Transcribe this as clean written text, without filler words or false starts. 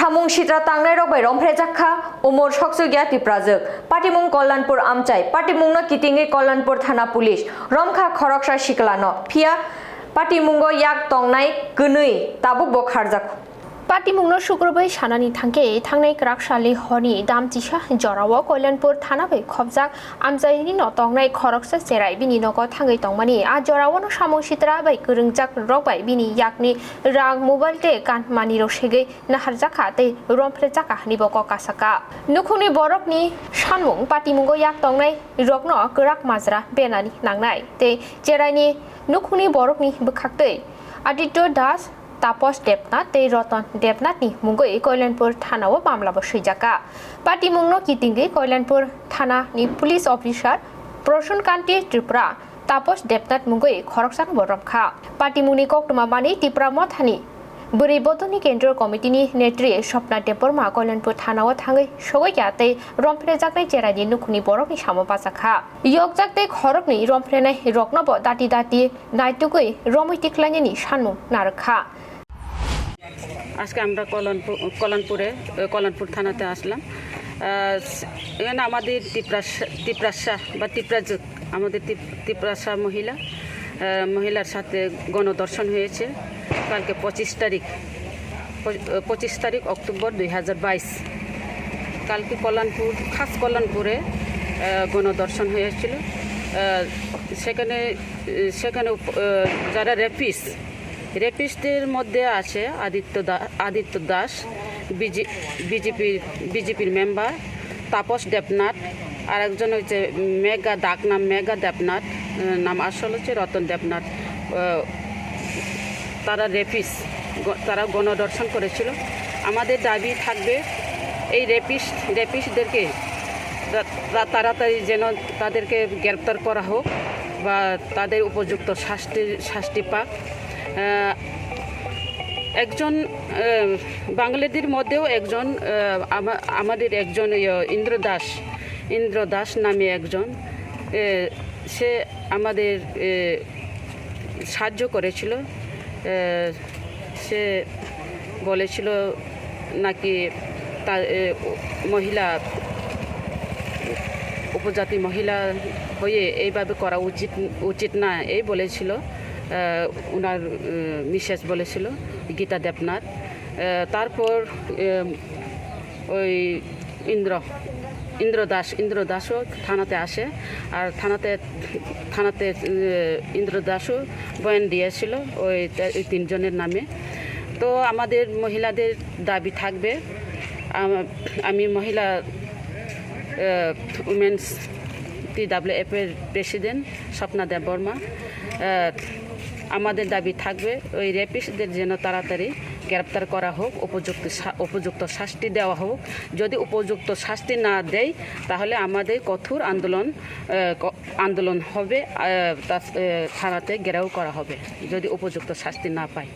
samung sitra tangnai rok bai romphre jakha umor soksugya tiprajak patimung kollanpur amchai patimungno kitingi kollanpur thana police romkha khoroksa siklano phia patimungo yak tongnai gwnui tabuk bo kharjak Patimungno Shukrabai Shanani Tanke, Tangnai Krakshali Honi, Dam Tisha, Jorawa, Kollanpur, Thanabai, Khobjak, Amzaini Notongnai, Koroksa Serai, Bini Noko Tangai Tongmani, A Jorawan Shamon Shitra by Kurungjak, Robai, Bini Yakni, Rag Mobile Day, Kan Mani Roshege, Naharjaka, Te, Romprezaka, Niboko Kasaka. Nukuni Borokni, Shanmung, Patimungo Yak Tongnai, Rokno, Kurak Mazra, Benani, Nangnai, Te, Jerani, Nukuni Borokni, Bukakte, Adito Das. Tapos Depnat te Roton Depnat ni Mungoi Kollanpur Thana o Mamla Bosijaka. Patimungno Kitingi Kollanpur Thana ni police officer Proshun Kanti Tripura. Tapos Depnat Mungoi Khoroksan Borokha. Patimuni Koktumabani Tripura Mothani. Buribotoni Kendro Committee ni Netri Shopna Deporma Kollanpur Thana o Tangai Shogoyate Romprezaknai Jerani Nukuni Borokni Shamopasaka. Yokjakte Khorokni Romprene Roknobo Dati Dati Naitugui Romitiklanini Shanu Naraka. আজকে আমরা কল্যাণপুর থানাতে আসলাম এখানে আমাদের তিপ্রাসা বা তিপ্রাজক আমাদের তিপ্রাসা মহিলার সাথে গণধর্ষণ হয়েছে কালকে 25 তারিখ অক্টোবর 2022 কালকে কল্যাণপুরে গণধর্ষণ হয়েছিল সেখানে যারা রেপিস্টদের মধ্যে আছে আদিত্য দাস বিজেপির মেম্বার তাপস দেবনাথ আর একজন হচ্ছে মেগা দেবনাথ নাম আসল হচ্ছে রতন দেবনাথ তারা গণধর্ষণ করেছিল আমাদের দাবি থাকবে এই রেপিস্টদেরকে তাড়াতাড়ি যেন তাদেরকে গ্রেপ্তার করা হোক বা তাদের উপযুক্ত শাস্তি পাক একজন বাঙালিদের মধ্যেও একজন আমাদের একজন ইন্দ্র দাস নামে একজন সে আমাদের সাহায্য করেছিল সে বলেছিল নাকি তার মহিলা উপজাতি মহিলা হয়ে এইভাবে করা উচিত না এই বলেছিল ওনার মিসেস বলেছিল গীতা দেবনাথ তারপর ওই ইন্দ্র দাসও থানাতে আসে আর থানাতে ইন্দ্র দাসও বয়ান দিয়েছিল ওই 3 জনের নামে তো আমাদের মহিলাদের দাবি থাকবে আমি মহিলা উমেন্স TWF এর প্রেসিডেন্ট স্বপ্না দেববর্মা আমাদের দাবি থাকবে ওই রেপিস্টদের যেন তাড়াতাড়ি গ্রেপ্তার করা হোক উপযুক্ত শাস্তি দেওয়া হোক যদি উপযুক্ত শাস্তি না দেয় তাহলে আমাদের কঠোর আন্দোলন হবে থানাতে ঘেরাও করা হবে যদি উপযুক্ত শাস্তি না পায়